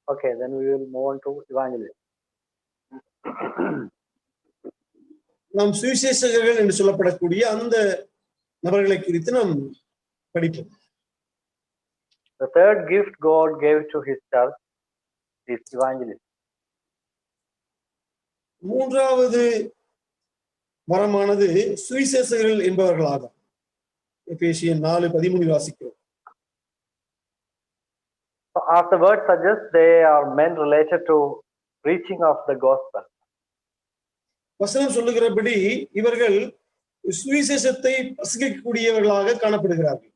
Okay, then we will move on to evangelist. நாம் சுவிசேஷகர்கள் என்று சொல்லப்படக்கூடிய அந்த நபர்களை குறித்து நாம் படிப்போம். The third gift God gave to his church is evangelist. மூன்றாவது வரமானது சுவிசேஷகர்கள் என்பவர்களாகும். எபேசியர் 4:13 வாசிக்கிறோம். So as the word suggests, they are men related to preaching of the gospel. வசனம் சொல்லுகிறபடி இவர்கள் சுவிசேஷத்தை பிரசங்கிக்கக்கூடியவர்களாக காணப்படுகிறார்கள்.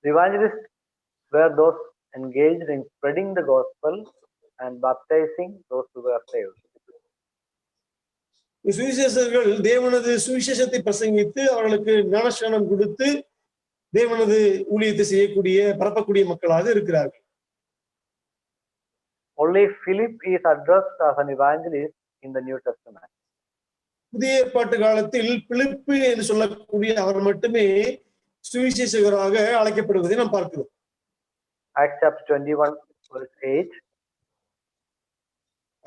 The evangelists were those engaged in spreading the gospel and baptizing those who were saved. சுவிசேஷகர்கள் தேவனது சுவிசேஷத்தை பிரசங்கித்து அவர்களுக்கு ஞானஸ்நானம் கொடுத்து தேவனது ஊழியத்தை செய்யக்கூடிய பரப்பக்கூடிய மக்களாக இருக்கிறார்கள். Only Philip is addressed as an evangelist in the New Testament. புதிய ஏற்பாட்டு காலத்தில் பிலிப்பு என்று சொல்லக்கூடிய அவர் மட்டுமே சுவிசேஷகராக அழைக்கப்படுவதை நாம் பார்க்கிறோம். Acts chapter 21 verse 8.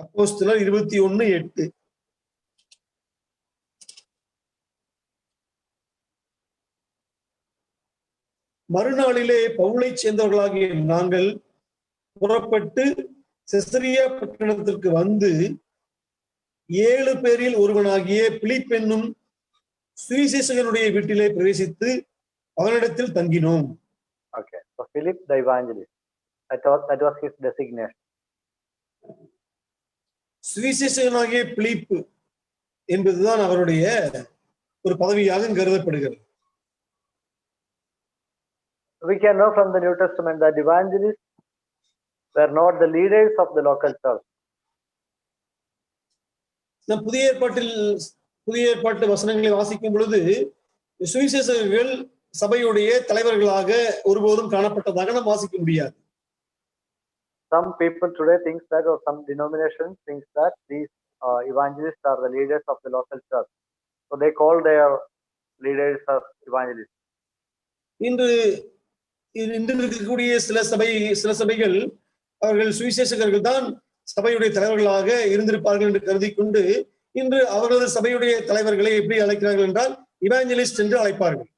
அப்போஸ்தலர் 21:8. மறுநாளிலே பவுலை சேர்ந்தவர்களாகிய நாங்கள் புறப்பட்டு செசரியா பட்டணத்திற்கு வந்து 7 பேரில் ஒருவனாகிய பிலிப் என்னும் சுவிசேஷகனுடைய வீட்டிலே பிரவேசித்து அவனிடத்தில் தங்கினோம். Okay, so Philip the evangelist. That was his designation. சுவிசேஷகனாகிய பிலிப் என்பதுதான் அவருடைய ஒரு பதவியாக கருதப்படுகிறது. We can know from the New Testament that evangelists were not the leaders of the local church. நாம் புதிய ஏற்பாட்டு வசனங்களை வாசிக்கும் பொழுது சுவிசேஷகர்கள் சபையுடைய தலைவர்களாக ஒருபோதும் காணப்பட்டதாக நாம் வாசிக்க முடியாது. Some people today think that, or some denominations think that these evangelists are the leaders of the local church. So they call their leaders as evangelists. இன்று இருக்கக்கூடிய சில சபைகள் அவர்கள் சுவிசேஷகர்கள் தான் சபையுடைய தலைவர்களாக இருந்திருப்பார்கள் என்று கருதி கொண்டு இன்று அவர்களது சபையுடைய தலைவர்களை எப்படி அழைக்கிறார்கள் என்றால் இவாஞ்சலிஸ்ட் என்று அழைப்பார்கள்.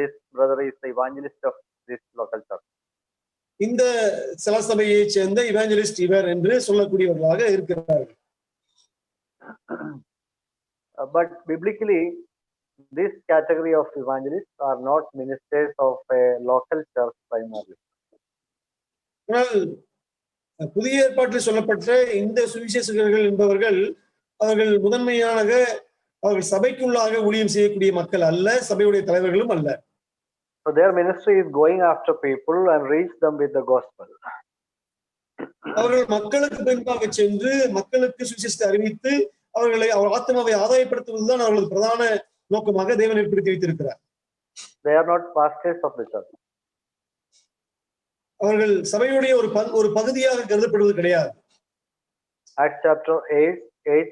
This brother is the evangelist of this local church. இந்த சில சபையை சேர்ந்த இவாஞ்சலிஸ்ட் இவர் என்று சொல்லக்கூடியவர்களாக இருக்கிறார்கள். But biblically, this category of evangelists are not ministers of a local church primarily. புதிய ஏற்பாட்டில் சொல்லப்பட்ட இந்த சுவிசேஷகர்கள் என்பவர்கள் அவர்கள் முதன்மையாக அவர்கள் சபைக்குள்ளாக ஊழியம் செய்யக்கூடிய மக்கள் அல்ல, சபையுடைய தலைவர்களும் அல்ல. So their ministry is going after people and reach them with the gospel. அவர்கள் மக்களுக்கு பின்பாக சென்று மக்களுக்கு சுவிசேஷத்தை அறிவித்து அவர்களை அவர் ஆத்மாவை ஆதாயப்படுத்துவதுதான் அவர்களது பிரதான நோக்கமாக தேவன் ஏற்படுத்தி வைத்திருக்கிறார். They are not pastors of the church. அவர்கள் சபையுடைய ஒரு பகுதியாக கருதப்படுவது கிடையாது. Acts chapter 8,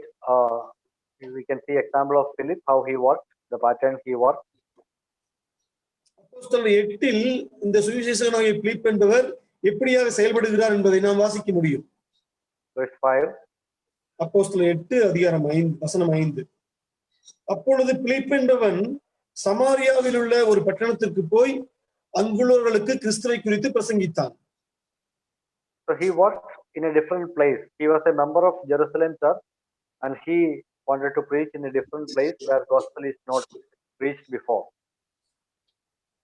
we can see example of Philip, how he worked, the pattern he worked. அப்போஸ்தலர் 8 இந்த சுவிசேஷகனாகிய பிலிப் என்பவர் எப்படியாக செயல்படுகிறார் என்பதை நாம் வாசிக்க முடியும். Verse 5. அப்போஸ்தலர் 8 அதிகாரம் 5 வசனம் 5. அப்பொழுது பிலிப் என்பவன் சமாரியாவில் உள்ள ஒரு பட்டணத்திற்கு போய் அங்குள்ளவர்களுக்கு கிறிஸ்துவை குறித்து பிரசங்கித்தான். So he worked in a different place. He was a member of Jerusalem church and he wanted to preach in a different place where gospel is not preached before.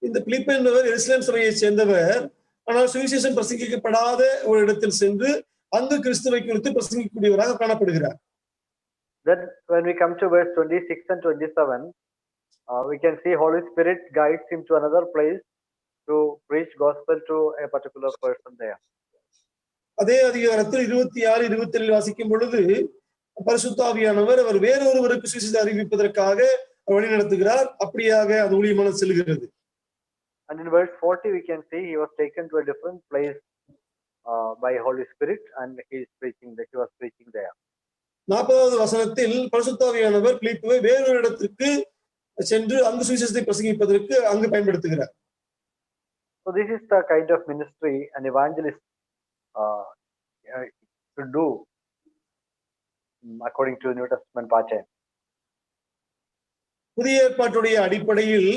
இந்த பிலிப் என்பவர் எருசலேம் சபையை சேர்ந்தவர், ஆனால் சுவிசேஷம் பிரசங்கிக்கப்படாத ஒரு இடத்தில் சென்று அங்கு கிறிஸ்துவை குறித்து பிரசங்கிக்கக்கூடியவராக காணப்படுகிறார். Then when we come to verse 26 and 27, we can see Holy Spirit guides him to another place to preach gospel to a particular person there. அதே அதிகாரத்தில் 26, 27 வாசிக்கும் பொழுது பரிசுத்த ஆவியானவர் அவர் வேறொருவருக்கு சுவிசேஷத்தை அறிவிப்பதற்காக வழி நடத்துகிறார். அப்படியாக அது ஊழியமாக செல்கிறது. And in verse 40 we can see he was taken to a different place by Holy Spirit and he was preaching there. 40வது வசனத்தில் பரிசுத்த ஆவியானவர் பிலிப்பை வேறொரு இடத்திற்கு சென்று அங்கு சுவிசேஷத்தை பிரசங்கிப்பதற்கு அங்கு பயன்படுத்துகிறார். So this is the kind of ministry an evangelist should do according to New Testament pattern. புதிய ஏற்பாட்டுடைய அடிப்படையில்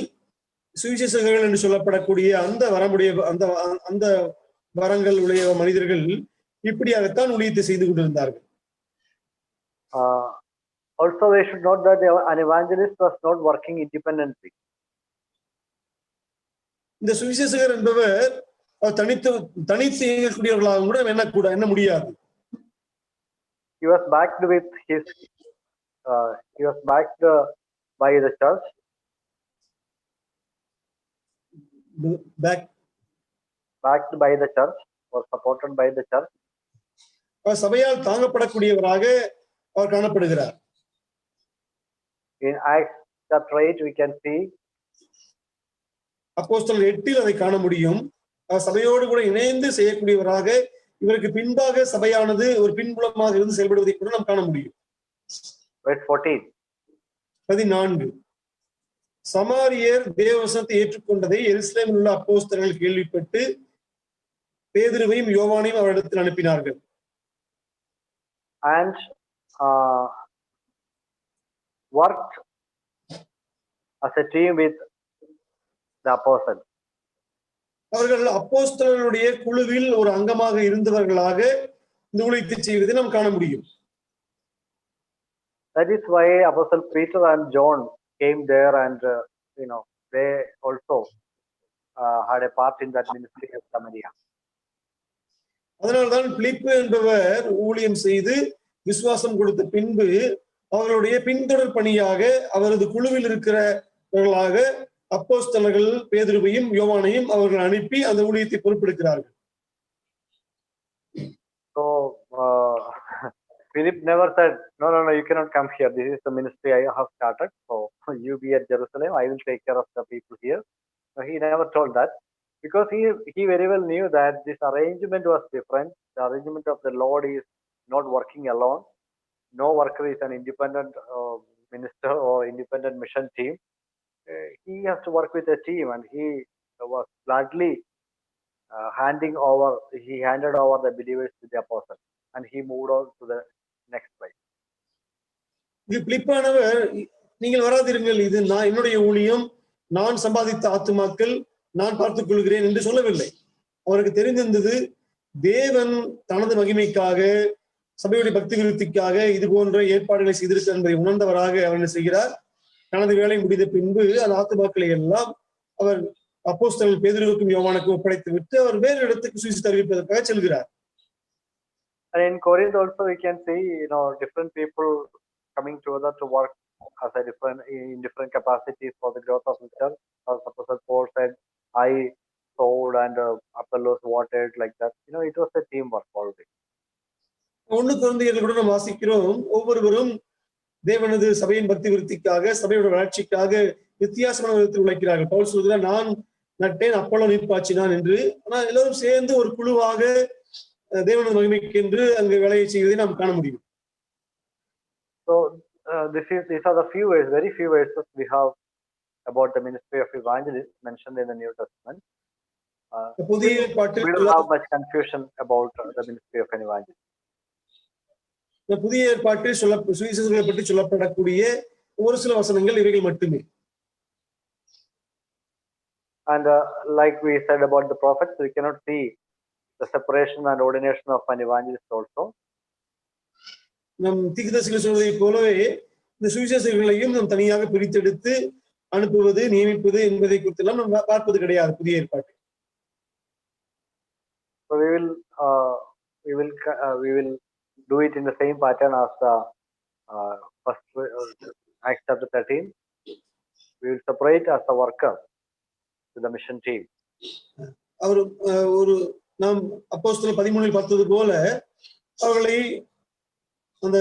சுவிசேஷகர்கள் என்று சொல்லப்படக்கூடிய அந்த வரமுடைய அந்த அந்த வரங்கள் உடைய மனிதர்கள் இப்படியாகத்தான் ஊழியத்தை செய்து கொண்டிருந்தார்கள். Also they should note that an evangelist was not working independently. இந்த சுவிசேஷகர் என்பவர் தனித்து இயங்கக்கூடியவர்களாக கூட என்ன முடியாது. He was backed with his he was backed by the church. Backed by the church or supported by the church. சபையால் தாங்கப்படக்கூடியவராக அவர் காணப்படுகிறார். In Acts chapter 8 we can see, அப்போஸ்தலர் 8 அதை காண முடியும். சபையோடு கூட இணைந்து செய்யக்கூடியவராக இவருக்கு பின்பாக சபையானது ஒரு பின்புலமாக இருந்து செயல்படுவதை கூட நாம் காண முடியும். Verse 14. சமாரியர் தேவவசனத்தை ஏற்றுக்கொண்டதை எருசலேமில் உள்ள அப்போஸ்தலர்கள் கேள்விப்பட்டு பேதுருவையும் யோவானையும் அவரிடத்தில் அனுப்பினார்கள். And worked as a team with the apostles. அவர்கள் அப்போஸ்தலர்களுடைய குழுவில் ஒரு அங்கமாக இருந்தவர்களாக இந்த ஊழியத்தை செய்வதை நாம் காண முடியும். That is why Apostle Peter and John came there, and they also had a part in that ministry of Samaria. அதனால்தான் பிலிப்பு என்பவர் ஊழியம் செய்து விசுவாசம் கொடுத்த பின்பு அவர்களுடைய பின்தொடர் பணியாக அவரது குழுவில் இருக்கிறவர்களாக அப்போஸ்தலர்கள் பேதுருவையும் யோவானையும் அவர்கள் அனுப்பி அந்த ஊழியத்தை பொறுப்பெடுக்கிறார்கள். So Philip never said, no, you cannot come here. This is the ministry I have started. So you be at Jerusalem. I will take care of the people here. No, he never told that, because he very well knew that this arrangement was different. The arrangement of the Lord is not working alone. No worker is an independent minister or independent mission team. He has to work with a team, and he was gladly handed over the believers to the apostles, and he moved on to the next place. பிலிப்பானவர், நீங்கள் வராதிருங்கள், இது நான் என்னுடைய ஊழியம், நான் சம்பாதித்த ஆத்துமாக்கள் நான் பார்த்துக் கொள்கிறேன் என்று சொல்லவில்லை. அவருக்கு தெரிந்திருந்தது தேவன் தனது மகிமைக்காக சபையுடைய பக்தி விருத்திக்காக இது போன்ற ஏற்பாடுகளை செய்திருக்கிறார் என்பதை உணர்ந்தவராக அவர் என்ன செய்கிறார், தனது வேலை முடிந்த பின்பு அந்த ஆத்துமாக்களை எல்லாம் அவர் அப்போஸ்தலர் பேதுருவுக்கும் யோவானுக்கும் ஒப்படைத்து விட்டு அவர் வேறு இடத்துக்கு சுவிசேஷத்தை அறிவிப்பதற்காக செல்கிறார். And in Corinth also we can see different people coming together to work as in different capacities for the growth of the church. As Apostle Paul said, I sowed and Apollos watered, like that. It was a teamwork always. 1 கொரிந்தியரில் கூட நாம் வாசிக்கிறோம், ஒவ்வொருவரும் தேவனது சபையின் பக்தி விருத்திக்காக சபையோட வளர்ச்சிக்காக வித்தியாசமான விதத்தில் உழைக்கிறார்கள். பவுல் சொல்கிறார், நான் நட்டேன், அப்போலோ நீர் பாய்ச்சினான் என்று. ஆனால் எல்லோரும் சேர்ந்து ஒரு குழுவாக தேவனது மகிமைக்கு என்று அங்கு வேலையை செய்வதை நாம் காண முடியும். So these are the very few verses we have about the ministry of evangelists mentioned in the New Testament. We don't have much confusion about the ministry of an evangelist. புதிய ஏற்பாட்டில் சுவிசேஷங்களை பற்றி சொல்லப்படக்கூடிய ஒரு சில வசனங்கள் இவைகள் மட்டுமே. And like we said about the prophets, we cannot see the separation and ordination of an evangelist also. நம் தீர்க்கதரிசிகள் சொல்வதை போலவே இந்த சுவிசேஷங்களையும் நாம் தனியாக பிரித்தெடுத்து அனுப்புவது நியமிப்பது என்பதை குறித்து எல்லாம் நாம் பார்ப்பது கிடையாது புதிய ஏற்பாட்டில். So we will do it in the same pattern as the first Acts chapter 13. We will separate as a worker to the mission team. ஒரு நாம் அப்போஸ்தலர் 13 பார்த்தது போல அவர்களை அந்த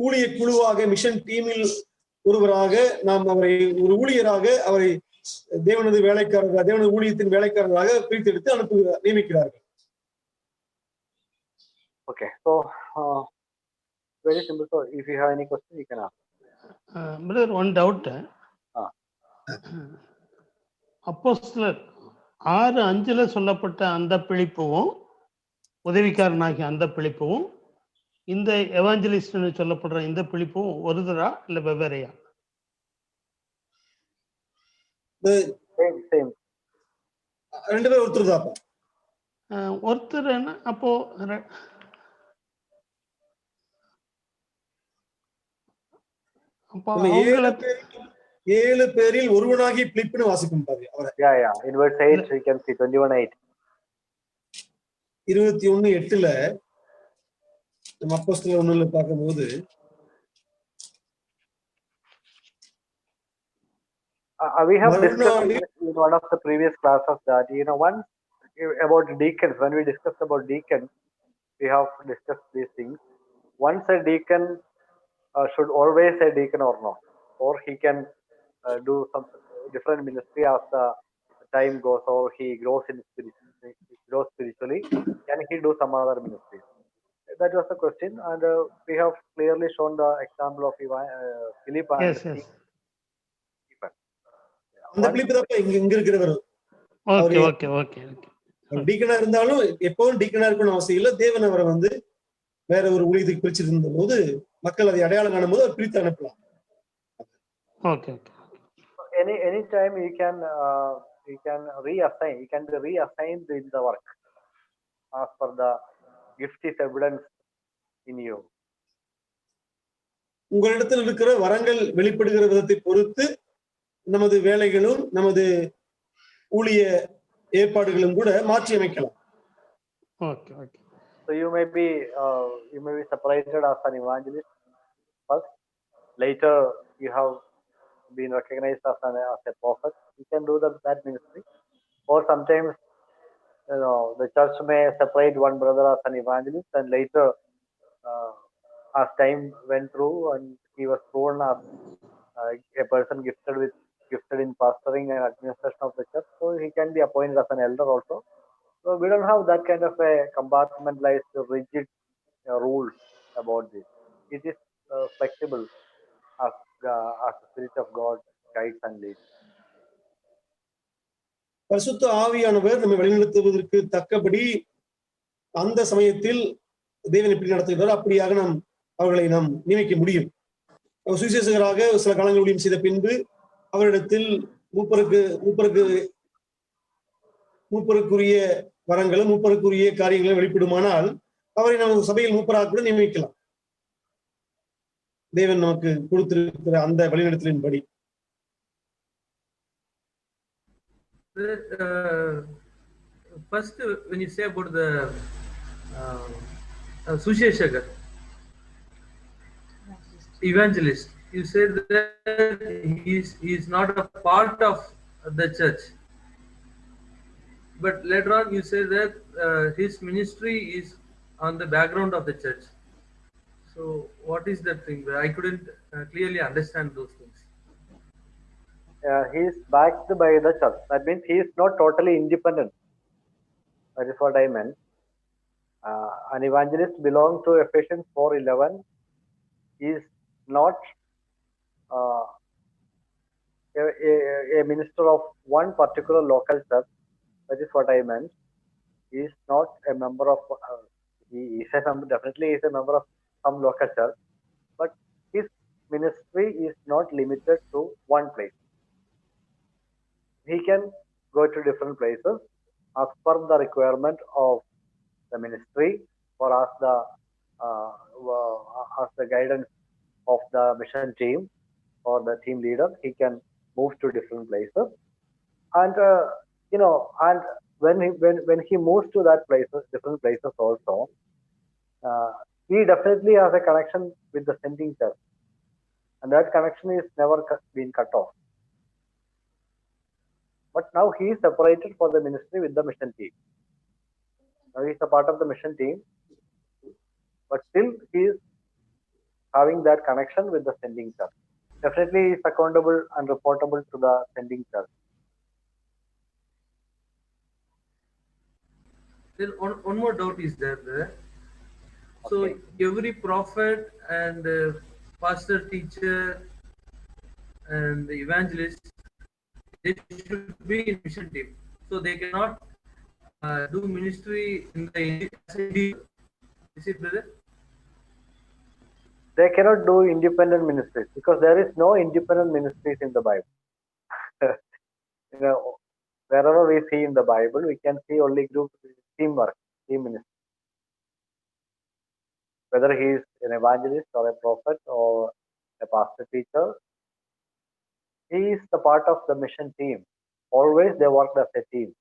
ஊழிய குழுவாக மிஷன் டீமில் ஒருவராக நாம் அவரை ஒரு ஊழியராக அவரை தேவனது ஊழியத்தின் வேலைக்காரராக பிரித்தெடுத்து நியமிக்கிறார்கள். Okay, so very simple. So if you have any question, you can ask. Brother, one doubt. அப்போஸ்தலர் 6:5 சொல்லப்பட்ட அந்த பிழிப்பும் உதவிக்காரனாகிய அந்த பிழிப்பும் இந்த எவாஞ்சலிஸ்ட்னு சொல்லப்படுற இந்த பிழிப்பும் ஒருதரா இல்ல வெவ்வேறையா? Same. ரெண்டு பேரும் ஒருத்தர் தான்ப்பா. ஒருத்தர் என்ன அப்போ அப்போ நம்ம அவங்களுக்கு 7 பேரில் ஒருவனாகி பிலிப்னு வாசிக்கும் பாரு அவரை. Yeah. In verse 8 we can see 21:8. 21:8 நம்ம அப்போஸ்தலர் 1 பார்க்கும்போது We have discussed in one of the previous classes that once about deacons, when we discussed about deacons, we have discussed these things. Once a deacon should always a deacon or not, or he can do some different ministry as the time goes, or he grows spiritually. Can he do some other ministry? That was the question, and we have clearly shown the example of Philip and yes. அந்த Philip தான் இங்க இருக்கிறவர். Okay. டீக்கனா இருந்தாலும் எப்பவும் டீக்கனா இருக்கணும் அவசியம் இல்ல. தேவன் அவரை வேற ஒரு ஊழியத்துக்கு பிரிச்சிருந்த போது மக்கள் அதை அடையாளம் காணும் போது அவர் பிரித்து அனுப்பலாம். Okay. Any time you can reassign. You can be reassigned in the work as per the gift is evidence in you. உங்களிடத்தில் இருக்கிற வரங்கள் வெளிப்படுகிற விதத்தை பொறுத்து நமது வேலைகளும் நமது ஊழிய ஏற்பாடுகளும் கூட மாற்றி அமைக்கலாம். Okay. So you may be separated as an evangelist first. Later you have been recognized as a prophet. You can do that ministry. Or sometimes the church may separate one brother as an evangelist, and later as time went through and he was proven as a person gifted in pastoring and administration of the church, so he can be appointed as an elder also. So we don't have that kind of a compartmentalized, rigid rules about this. It is flexible as the Spirit of God guides and leads. பரிசுத்த ஆவியானவர் நம்மை வழிநடத்துவதற்கு தக்கபடி அந்த சமயத்தில் தேவன் எப்படி நடத்துகிறார் அப்படியாக அவர்களை நாம் நியமிக்க முடியும். சுவிசேஷகராக சில காலங்கள் ஊழியம் செய்த பின்பு அவரிடத்தில் மூப்பருக்குரிய வரங்களும் மூப்பருக்குரிய காரியங்களும் வெளிப்படுமானால் அவரை நாம் சபையில் மூப்பராக கூட நியமிக்கலாம். தேவன் நமக்கு கொடுத்திருக்கிற அந்த வழிநடத்தலின்படி. First, when you say about the Susheshakar, evangelist, you said that he is not a part of the church, but later on you say that his ministry is on the background of the church. So what is that thing? I couldn't clearly understand those things. He is backed by the church. That means he is not totally independent. That is what I meant. An evangelist belongs to Ephesians 4:11. He is not a minister of one particular local church. That is what I meant. He is not a member of. He is definitely is a member of some local church, but his ministry is not limited to one place. He can go to different places as per the requirement of the ministry, or as the guidance of the mission team or the team leader. He can move to different places, and and when he moves to different places also, he definitely has a connection with the sending church, and that connection is never been cut off. But now he is separated for the ministry with the mission team. Now he is a part of the mission team, but still he is having that connection with the sending church. Definitely he is accountable and reportable to the sending church. Then one more doubt is there. So every prophet and pastor, teacher and evangelist, they should be in mission team. So they cannot do ministry in the individual. Is it, brother? They cannot do independent ministries because there is no independent ministries in the Bible. You know, wherever we see in the Bible, we can see only group teamwork, team ministry. Whether he is an evangelist or a prophet or a pastor teacher, he is the part of the mission team. Always they work as a team.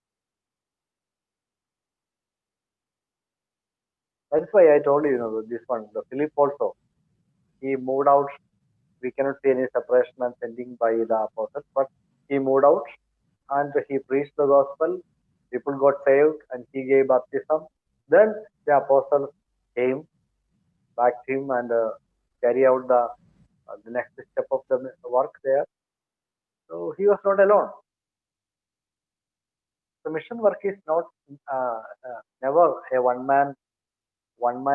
That's why I told you, this one, the Philip also, he moved out. We cannot see any separation and sending by the apostles, but he moved out and he preached the gospel. People got saved and he gave baptism. Then the apostles came back to him and carry out the next step of the work there. So he was not alone. The mission work is not never a one man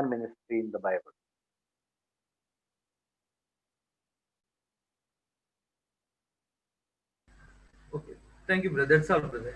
ministry in the Bible. Okay. Thank you, brother. That's all, brother.